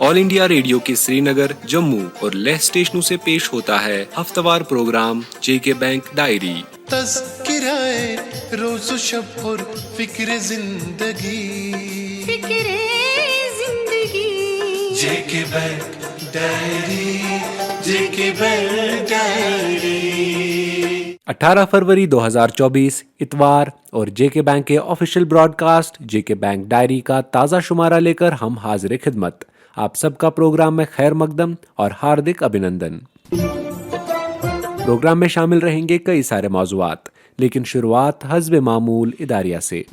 All India radio के श्रीनगर, जम्मू और लेह स्टेशनों से पेश होता है हफ्तावार प्रोग्राम जेके बैंक डायरी। तज़किराए रोज़ व शब और फिक्र जिंदगी जेके बैंक डायरी, जेके बैंक डायरी। 18 फरवरी 2024 इतवार और जेके बैंक के ऑफिशियल ब्रॉडकास्ट जेके बैंक डायरी का ताज़ा शुमारा लेकर हम हाजिर खिदमत। आप सबका प्रोग्राम में खैर मकदम और हार्दिक अभिनंदन। प्रोग्राम में शामिल रहेंगे कई सारे मौज़ूआत, लेकिन शुरुआत हस्ब मामूल इदारिया से।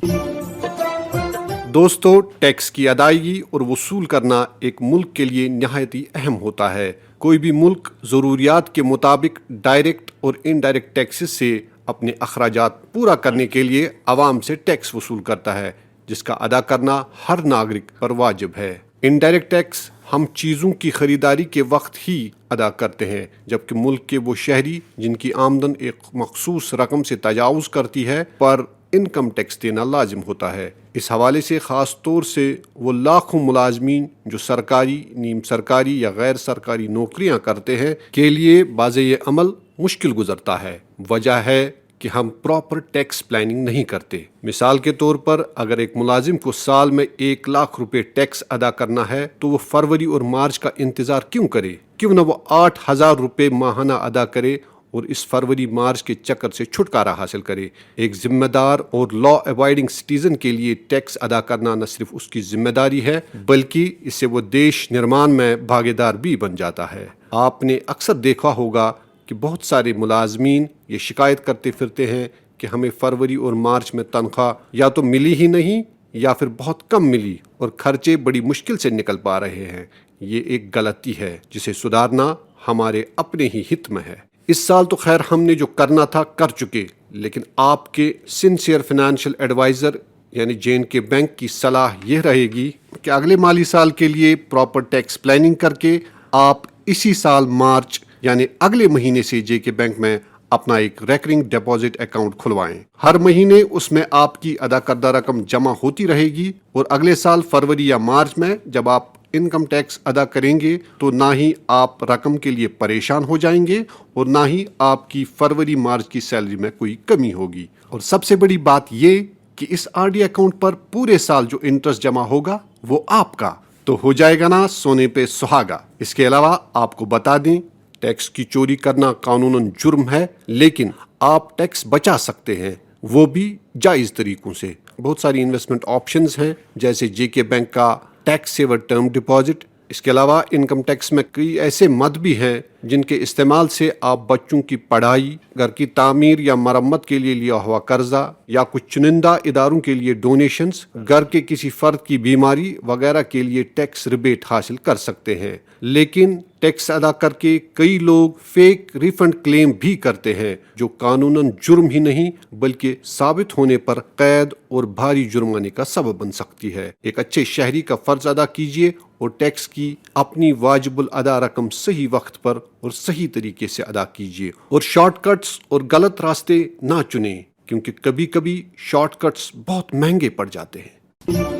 दोस्तों, टैक्स की अदायगी और वसूल करना एक मुल्क के लिए निहायत ही अहम होता है। कोई भी मुल्क ज़रूरियात के मुताबिक डायरेक्ट और इनडायरेक्ट टैक्सेस से अपने अखराजात पूरा करने के लिए आवाम से टैक्स वसूल करता है, जिसका अदा करना हर नागरिक पर वाजिब है। इनडायरेक्ट टैक्स हम चीज़ों की खरीदारी के वक्त ही अदा करते हैं, जबकि मुल्क के वो शहरी जिनकी आमदन एक मखसूस रकम से तजावुज़ करती है पर इनकम टैक्स देना लाजिम होता है। इस हवाले से ख़ास तौर से वो लाखों मुलाजमीन जो सरकारी, नीम सरकारी या गैर सरकारी नौकरियां करते हैं के लिए बाज़े अमल मुश्किल गुजरता है। वजह है कि हम प्रॉपर टैक्स प्लानिंग नहीं करते। मिसाल के तौर पर अगर एक मुलाजिम को साल में 1 लाख रुपए टैक्स अदा करना है तो वो फरवरी और मार्च का इंतज़ार क्यों करे? क्यों न वो 8,000 रुपये माहाना अदा करे और इस फरवरी मार्च के चक्कर से छुटकारा हासिल करे। एक जिम्मेदार और लॉ अवॉइडिंग सिटीजन के लिए टैक्स अदा करना न सिर्फ उसकी जिम्मेदारी है, बल्कि इससे वो देश निर्माण में भागीदार भी बन जाता है। आपने अक्सर देखा होगा कि बहुत सारे मुलाजमीन ये शिकायत करते फिरते हैं कि हमें फरवरी और मार्च में तनख्वाह या तो मिली ही नहीं या फिर बहुत कम मिली और खर्चे बड़ी मुश्किल से निकल पा रहे हैं। ये एक गलती है जिसे सुधारना हमारे अपने ही हित में है। इस साल तो खैर हमने जो करना था कर चुके, लेकिन आपके सिंसियर फाइनेंशियल एडवाइज़र यानी जे.एन.के बैंक की सलाह यह रहेगी कि अगले माली साल के लिए प्रॉपर टैक्स प्लानिंग करके आप इसी साल मार्च यानी अगले महीने से जेके बैंक में अपना एक रेकरिंग डिपॉजिट अकाउंट खुलवाएं। हर महीने उसमें आपकी अदा करदा रकम जमा होती रहेगी और अगले साल फरवरी या मार्च में जब आप इनकम टैक्स अदा करेंगे तो ना ही आप रकम के लिए परेशान हो जाएंगे और ना ही आपकी फरवरी मार्च की सैलरी में कोई कमी होगी। और सबसे बड़ी बात ये कि इस आरडी अकाउंट पर पूरे साल जो इंटरेस्ट जमा होगा वो आपका तो हो जाएगा ना सोने पे सुहागा। इसके अलावा आपको बता दें, टैक्स की चोरी करना कानूनन जुर्म है, लेकिन आप टैक्स बचा सकते हैं, वो भी जायज़ तरीकों से। बहुत सारी इन्वेस्टमेंट ऑप्शंस हैं, जैसे जेके बैंक का टैक्स सेवर टर्म डिपॉजिट। इसके अलावा इनकम टैक्स में कई ऐसे मद भी हैं जिनके इस्तेमाल से आप बच्चों की पढ़ाई, घर की तामीर या मरम्मत के लिए लिया हुआ कर्जा या कुछ चुनिंदा इदारों के लिए डोनेशंस, घर के किसी फर्द की बीमारी वगैरह के लिए टैक्स रिबेट हासिल कर सकते हैं। लेकिन टैक्स अदा करके कई लोग फेक रिफंड क्लेम भी करते हैं, जो कानूनन जुर्म ही नहीं बल्कि साबित होने पर कैद और भारी जुर्माने का सबब बन सकती है। एक अच्छे शहरी का फर्ज अदा कीजिए और टैक्स की अपनी वाजिबुल अदा रकम सही वक्त पर और सही तरीके से अदा कीजिए और शॉर्टकट्स और गलत रास्ते ना चुने, क्योंकि कभी कभी शॉर्टकट्स बहुत महंगे पड़ जाते हैं।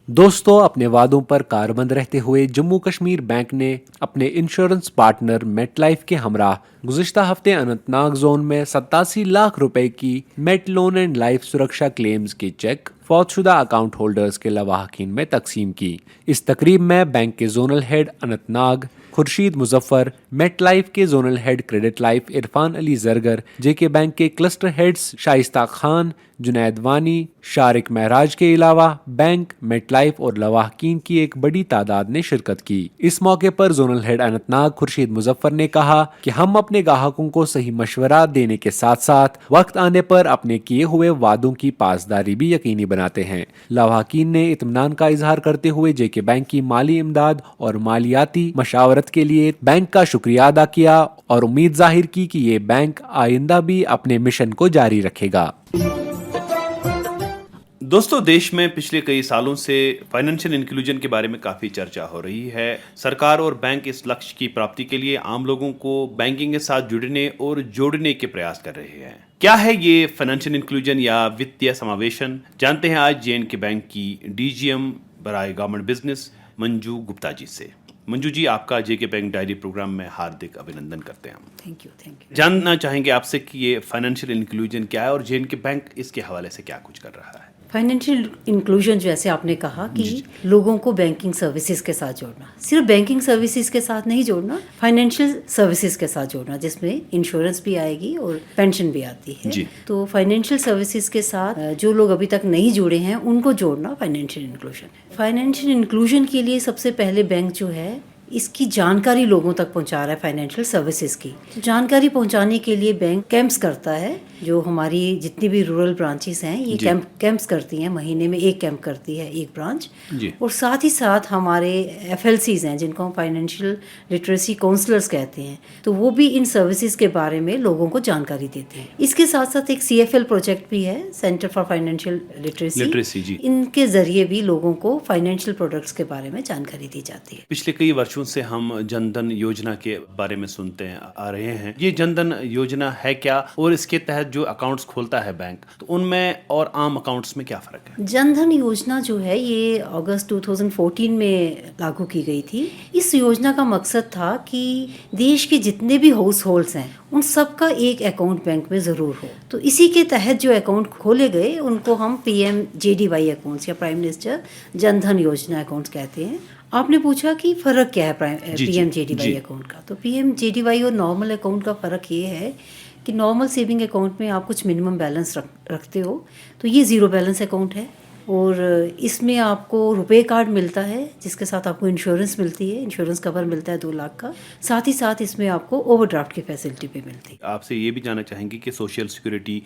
दोस्तों, अपने वादों पर कारबंद रहते हुए जम्मू कश्मीर बैंक ने अपने इंश्योरेंस पार्टनर मेटलाइफ के हमरा गुज़िश्ता हफ्ते अनंतनाग जोन में 87 लाख रुपए की मेट लोन एंड लाइफ सुरक्षा क्लेम्स के चेक फौतशुदा अकाउंट होल्डर्स के लवाहकीन में तकसीम की। इस तकरीब में बैंक के zonal head Anantnag Khurshid Muzaffar, MetLife के zonal head credit life Irfan Ali Zargar, JK bank के क्लस्टर हेड्स शाइस्ता खान, जुनैद वानी, शारिक महराज के अलावा बैंक, मेट लाइफ और लवाहकीन की एक बड़ी तादाद ने शिरकत की। इस मौके पर जोनल हेड अनंतनाग खुर्शीद मुजफ्फर ने कहा कि हम अपने ग्राहकों को सही मशवरा देने के साथ साथ वक्त आने पर अपने किए हुए वादों की पासदारी भी यकीनी बनाते हैं। लवाहकीन ने इत्मीनान का इजहार करते हुए जेके बैंक की माली इमदाद और मालियाती मशावरत के लिए बैंक का शुक्रिया अदा किया और उम्मीद जाहिर की कि ये बैंक आइंदा भी अपने मिशन को जारी रखेगा। दोस्तों, देश में पिछले कई सालों से फाइनेंशियल इंक्लूजन के बारे में काफ़ी चर्चा हो रही है। सरकार और बैंक इस लक्ष्य की प्राप्ति के लिए आम लोगों को बैंकिंग के साथ जुड़ने और जोड़ने के प्रयास कर रहे हैं। क्या है ये फाइनेंशियल इंक्लूजन या वित्तीय समावेशन? जानते हैं आज जे.एन.के बैंक की डीजीएम बराए गवर्नमेंट बिजनेस मंजू गुप्ता जी से। मंजू जी, आपका जेके बैंक डायरी प्रोग्राम में हार्दिक अभिनंदन करते हैं हम। Thank you. जानना चाहेंगे आपसे कि ये फाइनेंशियल इंक्लूजन क्या है और जेके बैंक इसके हवाले से क्या कुछ कर रहा है। फाइनेंशियल इंक्लूजन जैसे आपने कहा कि लोगों को बैंकिंग सर्विसेज के साथ जोड़ना, सिर्फ बैंकिंग सर्विसेज के साथ नहीं जोड़ना, फाइनेंशियल सर्विसेज के साथ जोड़ना, जिसमें इंश्योरेंस भी आएगी और पेंशन भी आती है। जी। तो फाइनेंशियल सर्विसेज के साथ जो लोग अभी तक नहीं जुड़े हैं उनको जोड़ना फाइनेंशियल इंक्लूजन। फाइनेंशियल इंक्लूजन के लिए सबसे पहले बैंक जो है इसकी जानकारी लोगों तक पहुंचा रहा है फाइनेंशियल सर्विसेज की। तो जानकारी पहुंचाने के लिए बैंक कैंप्स करता है। जो हमारी जितनी भी रूरल ब्रांचेस हैं ये कैंप्स करती हैं, महीने में एक कैंप करती है एक ब्रांच। और साथ ही साथ हमारे FLCs हैं जिनको हम फाइनेंशियल लिटरेसी काउंसलर्स कहते हैं, तो वो भी इन सर्विसेज के बारे में लोगों को जानकारी देते हैं। इसके साथ साथ एक CFL प्रोजेक्ट भी है, सेंटर फॉर फाइनेंशियल लिटरेसी जी। इनके जरिए भी लोगों को फाइनेंशियल प्रोडक्ट्स के बारे में जानकारी दी जाती है। पिछले कई वर्षों से हम जनधन योजना के बारे में सुनते आ रहे हैं। ये जनधन योजना है क्या, और इसके तहत जो अकाउंट्स खोलता है बैंक, तो उनमें और आम अकाउंट्स में क्या फर्क है। जनधन योजना जो है ये अगस्त 2014 में लागू की गई थी। इस योजना का मकसद था कि देश के जितने भी हाउस होल्ड्स हैं उन सबका एक अकाउंट बैंक में ज़रूर हो। तो इसी के तहत जो अकाउंट खोले गए उनको हम PMJDY अकाउंट्स या प्राइम मिनिस्टर जनधन योजना अकाउंट्स कहते हैं। आपने पूछा कि फ़र्क क्या है PMJDY अकाउंट का। तो PMJDY और नॉर्मल अकाउंट का फ़र्क ये है कि नॉर्मल सेविंग अकाउंट में आप कुछ मिनिमम बैलेंस रखते हो, तो ये ज़ीरो बैलेंस अकाउंट है। और इसमें आपको रुपए कार्ड मिलता है जिसके साथ आपको इंश्योरेंस मिलती है, इंश्योरेंस कवर मिलता है 2 लाख का। साथ ही साथ इसमें आपको ओवरड्राफ्ट की फैसिलिटी भी मिलती है। आपसे ये भी जानना चाहेंगे कि सोशल सिक्योरिटी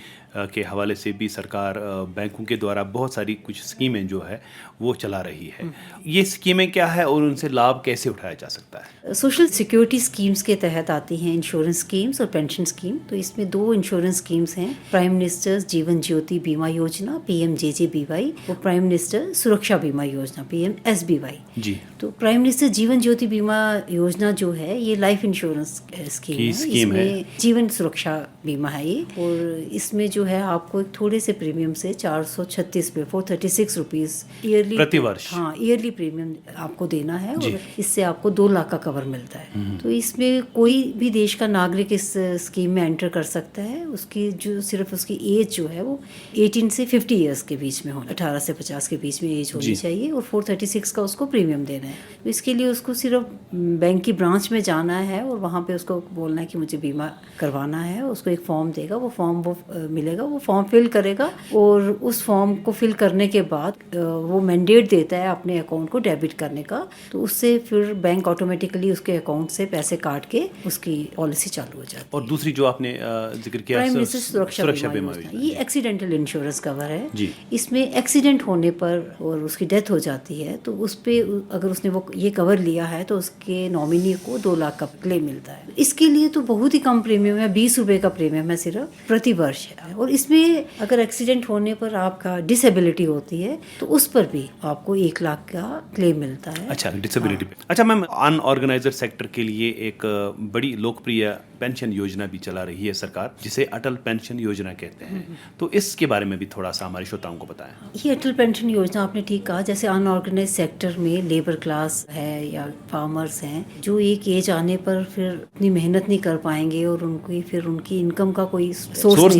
के हवाले से भी सरकार बैंकों के द्वारा बहुत सारी कुछ स्कीमें जो है वो चला रही है। ये स्कीमें क्या है और उनसे लाभ कैसे उठाया जा सकता है। सोशल सिक्योरिटी स्कीम्स के तहत आती हैं इंश्योरेंस स्कीम्स और पेंशन स्कीम। तो इसमें 2 इंश्योरेंस स्कीम्स हैं, प्राइम मिनिस्टर्स जीवन ज्योति बीमा योजना PMJJBY और प्राइम मिनिस्टर सुरक्षा बीमा योजना PMSBY जी। तो प्राइम मिनिस्टर जीवन ज्योति बीमा योजना जो है ये लाइफ इंश्योरेंस स्कीम है। इसमें जीवन सुरक्षा बीमा है ये, और इसमें जो है आपको एक थोड़े से प्रीमियम से 436 पे 436 रुपीज ईयरली प्रति वर्ष, हाँ ईयरली प्रीमियम आपको देना है, और इससे आपको 2 लाख का कवर मिलता है। तो इसमें कोई भी देश का नागरिक इस स्कीम में एंटर कर सकता है। उसकी जो सिर्फ उसकी एज जो है वो 18 से 50 ईयर्स के बीच में हो, 18 से 50 के बीच में एज होनी चाहिए, और 436 का उसको प्रीमियम देना है। तो इसके लिए उसको सिर्फ बैंक की ब्रांच में जाना है और वहाँ पे उसको बोलना है कि मुझे बीमा करवाना है। उसको एक फॉर्म देगा, वो फॉर्म वो मिलेगा, वो फॉर्म फिल करेगा, और उस फॉर्म को फिल करने के बाद वो मैंडेट देता है अपने अकाउंट को डेबिट करने का। तो उससे फिर बैंक ऑटोमेटिकली उसके अकाउंट से पैसे काट के उसकी पॉलिसी चालू हो जाती है। और दूसरी जो आपने जिक्र किया प्राइम मिनिस्टर सुरक्षा बीमा योजना, ये एक्सीडेंटल इंश्योरेंस कवर है जी। इसमें एक्सीडेंट होने पर और उसकी डेथ हो जाती है तो उस पे अगर उसने वो ये कवर लिया है तो उसके नॉमिनी को 2 लाख का क्लेम मिलता है। इसके लिए तो बहुत ही कम प्रीमियम है, 20 रुपए का प्रीमियम है सिर्फ प्रति वर्ष है। और इसमें अगर एक्सीडेंट होने पर आपका डिसेबिलिटी होती है तो उस पर भी आपको 1 लाख का क्लेम मिलता है। अच्छा, डिसेबिलिटी पे। अच्छा मैम, अनऑर्गेनाइजर सेक्टर के लिए एक बड़ी लोकप्रिय पेंशन योजना भी चला रही है सरकार, जिसे अटल पेंशन योजना कहते हैं। तो इसके बारे में भी थोड़ा सा हमारे श्रोताओं को बताएं। ये अटल पेंशन योजना आपने ठीक कहा, जैसे अनऑर्गेनाइज सेक्टर में लेबर क्लास है या फार्मर्स हैं जो एक एज आने पर फिर इतनी मेहनत नहीं कर पाएंगे और उनकी इनकम का कोई सोर्स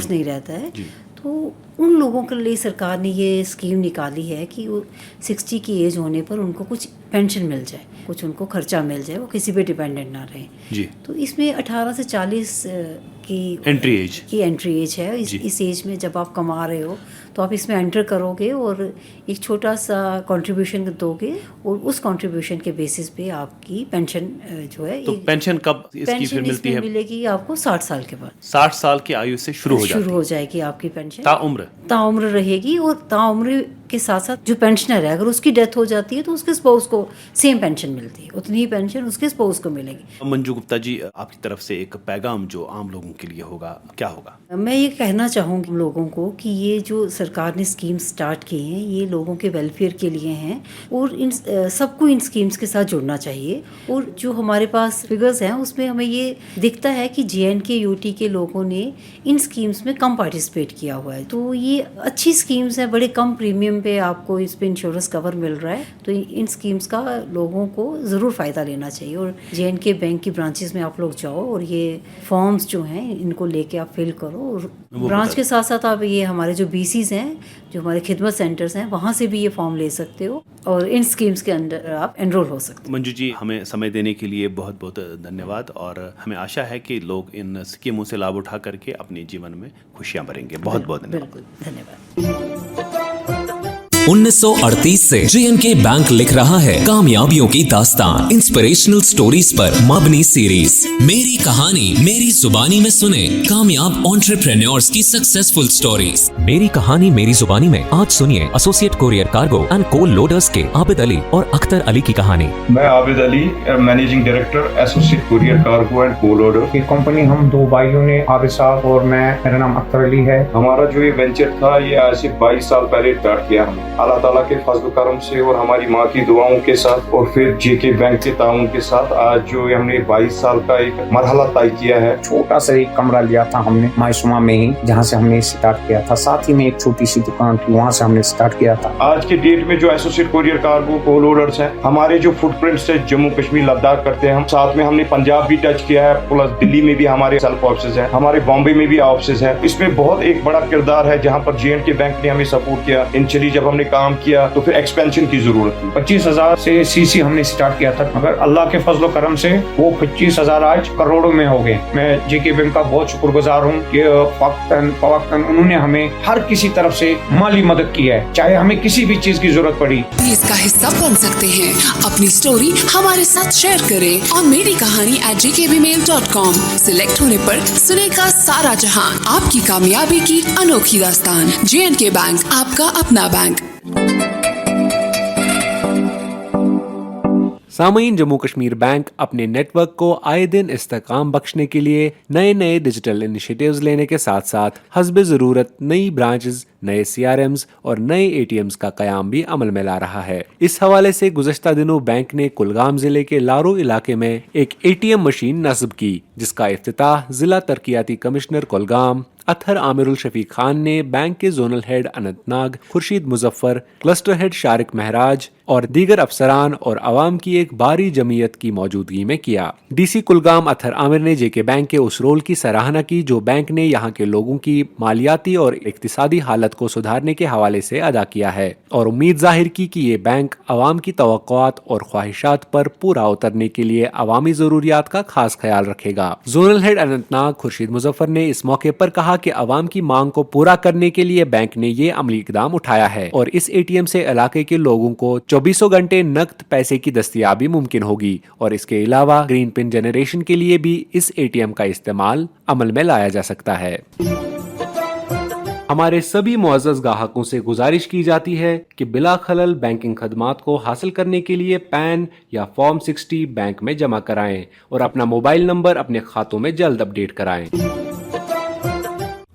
नहीं रहता है। तो उन लोगों के लिए सरकार ने ये स्कीम निकाली है कि वो 60 की एज होने पर उनको कुछ पेंशन मिल जाए, कुछ उनको खर्चा मिल जाए, वो किसी पे डिपेंडेंट ना रहे जी। तो इसमें 18 से 40 की एंट्री एज है। इस एज में जब आप कमा रहे हो तो आप इसमें एंटर करोगे और एक छोटा सा कंट्रीब्यूशन दोगे और उस कंट्रीब्यूशन के बेसिस पे आपकी पेंशन जो है। तो पेंशन कब इसकी फिर मिलती है? मिलेगी आपको 60 साल के बाद। 60 साल की आयु से शुरू हो जाएगी आपकी पेंशन, ताउम्र रहेगी। और ताउम्र के साथ साथ जो पेंशनर है अगर उसकी डेथ हो जाती है तो उसके स्पाउस को सेम पेंशन मिलती है, उतनी ही पेंशन उसके स्पाउस को मिलेगी। मंजू गुप्ता जी, आपकी तरफ से एक पैगाम जो आम लोगों के लिए होगा, क्या होगा? मैं ये कहना चाहूँगी लोगों को कि ये जो सरकार ने स्कीम स्टार्ट की हैं ये लोगों के वेलफेयर के लिए हैं और इन सबको इन स्कीम्स के साथ जुड़ना चाहिए। और जो हमारे पास फिगर्स हैं उसमें हमें ये दिखता है कि JNK UT के लोगों ने इन स्कीम्स में कम पार्टिसिपेट किया हुआ है। तो ये अच्छी स्कीम्स हैं, बड़े कम प्रीमियम टाइम पे आपको इस पे इंश्योरेंस कवर मिल रहा है, तो इन स्कीम्स का लोगों को ज़रूर फ़ायदा लेना चाहिए। और J&K बैंक की ब्रांचेस में आप लोग जाओ और ये फॉर्म्स जो हैं इनको लेके आप फिल करो, और ब्रांच के साथ साथ आप ये हमारे जो BCs हैं, जो हमारे खिदमत सेंटर्स हैं, वहाँ से भी ये फॉर्म ले सकते हो और इन स्कीम्स के अंदर आप एनरोल हो सकते हो। मंजू जी, हमें समय देने के लिए बहुत बहुत धन्यवाद, और हमें आशा है कि लोग इन स्कीमों से लाभ उठा करके अपने जीवन में खुशियां भरेंगे। बहुत बहुत धन्यवाद। बिल्कुल, धन्यवाद। 1938 से J&K बैंक लिख रहा है कामयाबियों की दास्तान, इंस्पिरेशनल स्टोरीज पर मबनी सीरीज। मेरी कहानी मेरी जुबानी में सुने कामयाब एंटरप्रेन्योर्स की सक्सेसफुल स्टोरीज। मेरी कहानी मेरी जुबानी में आज सुनिए associate courier cargo and coal loaders के आबिद अली और अख्तर अली की कहानी। मैं Abid Ali, managing director associate courier cargo and coal loader की कंपनी। हम दो भाइयों ने, आबिद साहब और मैं, मेरा नाम अख्तर अली है। हमारा जो ये वेंचर था ये आज से 22 साल पहले स्टार्ट किया हमने, अल्लाह ताला के फजल करम से और हमारी माँ की दुआओं के साथ, और फिर JK बैंक के ताउन के साथ आज जो हमने 22 साल का एक मरहला तय किया है। छोटा सा एक कमरा लिया था हमने मायसुमा में ही, जहाँ से हमने स्टार्ट किया था। साथ ही में एक छोटी सी दुकान थी, वहाँ से हमने स्टार्ट किया था। आज के डेट में जो एसोसिएट कोरियर कार्गो कोल लोडर्स हैं, हमारे जो फुटप्रिंट्स है जम्मू कश्मीर लद्दाख करते हैं हम। साथ में हमने पंजाब भी टच किया है, प्लस दिल्ली में भी हमारे सेल्फ ऑफिस है, हमारे बॉम्बे में भी ऑफिस है। इसमें बहुत एक बड़ा किरदार है जहाँ पर J&K बैंक ने हमें सपोर्ट किया। इनिशियली जब हमने काम किया तो फिर एक्सपेंशन की जरूरत थी। 25,000 से CC हमने स्टार्ट किया था, मगर अल्लाह के फजल करम से वो 25,000 आज करोड़ों में हो गए। मैं JK बैंक का बहुत शुक्रगुजार हूँ कि वक्तन उन्होंने हमें हर किसी तरफ से माली मदद की है, चाहे हमें किसी भी चीज की जरूरत पड़ी। प्लीज का हिस्सा बन सकते हैं। अपनी स्टोरी हमारे साथ शेयर करें और मेरी कहानी @jkbmail.com सिलेक्ट होने पर सुनेगा सारा जहां आपकी कामयाबी की अनोखी दास्तान। J&K बैंक, आपका अपना बैंक। सामईन, जम्मू कश्मीर बैंक अपने नेटवर्क को आए दिन इस्तेकाम बख्शने के लिए नए नए डिजिटल इनिशिएटिव्स लेने के साथ साथ हस्बे ज़रूरत नई ब्रांचेस, नए CRMs और नए ATMs का कयाम भी अमल में ला रहा है। इस हवाले से गुज़श्ता दिनों बैंक ने कुलगाम जिले के लारो इलाके में एक ATM मशीन नस्ब की, जिसका इफ्तिताह जिला तरक्याती कमिश्नर कुलगाम अतहर आमिरुल शफीक खान ने बैंक के zonal head Anantnag Khurshid Muzaffar, cluster head Shariq Mehraj और दीगर अफसरान और अवाम की एक बारी जमीयत की मौजूदगी में किया। DC कुलगाम अतहर आमिर ने JK बैंक के उस रोल की सराहना की जो बैंक ने यहाँ के लोगों की मालियाती और इक्तिसादी हालत को सुधारने के हवाले से अदा किया है, और उम्मीद जाहिर की कि ये बैंक अवाम की तवक्कुआत और ख्वाहिशात पर पूरा उतरने के लिए अवामी जरूरियात का खास ख्याल रखेगा। जोनल हेड अनंतनाग खुर्शीद मुजफ्फर ने इस मौके पर कहा कि अवाम की मांग को पूरा करने के लिए बैंक ने ये अमली इकदाम उठाया है और इस ATM से इलाके के लोगों को 24 घंटे नकद पैसे की दस्तयाबी मुमकिन होगी, और इसके अलावा ग्रीन पिन जनरेशन के लिए भी इस ATM का इस्तेमाल अमल में लाया जा सकता है। हमारे सभी मुअज़्ज़ज़ ग्राहकों से गुजारिश की जाती है कि बिला खलल बैंकिंग खदमात को हासिल करने के लिए पैन या फॉर्म 60 बैंक में जमा कराएं और अपना मोबाइल नंबर अपने खातों में जल्द अपडेट कराएं।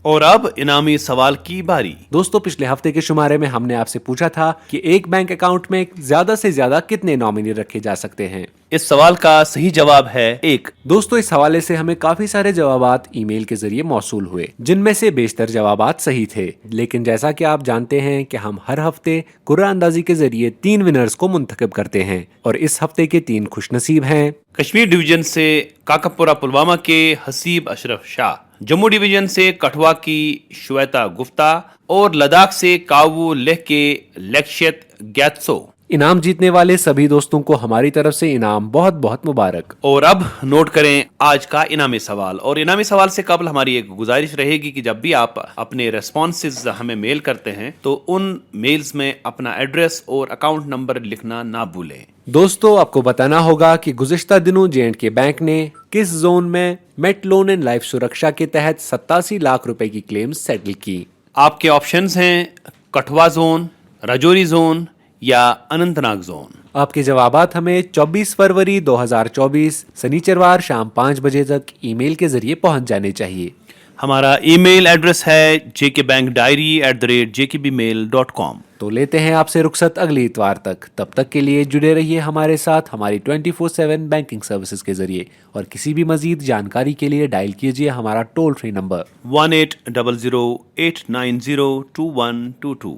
और अब इनामी सवाल की बारी। दोस्तों, पिछले हफ्ते के शुमारे में हमने आपसे पूछा था कि एक बैंक अकाउंट में ज्यादा से ज्यादा कितने नॉमिनी रखे जा सकते हैं। इस सवाल का सही जवाब है 1। दोस्तों, इस हवाले से हमें काफी सारे जवाबात ईमेल के जरिए मौसूल हुए, जिनमें से बेशतर जवाबात सही थे। लेकिन जैसा कि आप जानते हैं कि हम हर हफ्ते कुर्रा अंदाजी के जरिए 3 विनर्स को मुंतखब करते हैं, और इस हफ्ते के 3 खुशनसीब हैं। कश्मीर डिवीजन से काकापुरा पुलवामा के हसीब अशरफ शाह, जम्मू डिवीजन से कठवा की श्वेता गुप्ता और लद्दाख से कावू लेह के लक्ष्यत गैत्सो। इनाम जीतने वाले सभी दोस्तों को हमारी तरफ से इनाम बहुत बहुत मुबारक। और अब नोट करें आज का इनामी सवाल। और इनामी सवाल से कबल हमारी एक गुजारिश रहेगी कि जब भी आप अपने रेस्पॉन्सेज हमें मेल करते हैं तो उन मेल्स में अपना एड्रेस और अकाउंट नंबर लिखना ना भूलें। दोस्तों, आपको बताना होगा कि गुज़िश्ता दिनों J&K बैंक ने किस जोन में मेट लोन एंड लाइफ सुरक्षा के तहत 87 लाख रुपए की क्लेम्स सेटल की। आपके ऑप्शंस हैं कठवा जोन, राजौरी जोन या अनंतनाग जोन। आपके जवाबात हमें 24 फरवरी 2024 शनिचरवार शाम 5 बजे तक ईमेल के जरिए पहुंच जाने चाहिए। हमारा ईमेल एड्रेस है jkbankdiary@jkbmail.com। तो लेते हैं आपसे रुखसत अगली इतवार तक। तब तक के लिए जुड़े रहिए हमारे साथ हमारी 24/7 बैंकिंग सर्विसेज के जरिए, और किसी भी मजीद जानकारी के लिए डायल कीजिए हमारा टोल फ्री नंबर 1800 890 2122।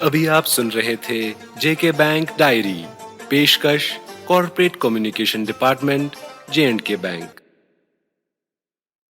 अभी आप सुन रहे थे जेके बैंक डायरी, पेशकश corporate communication department, J&K bank.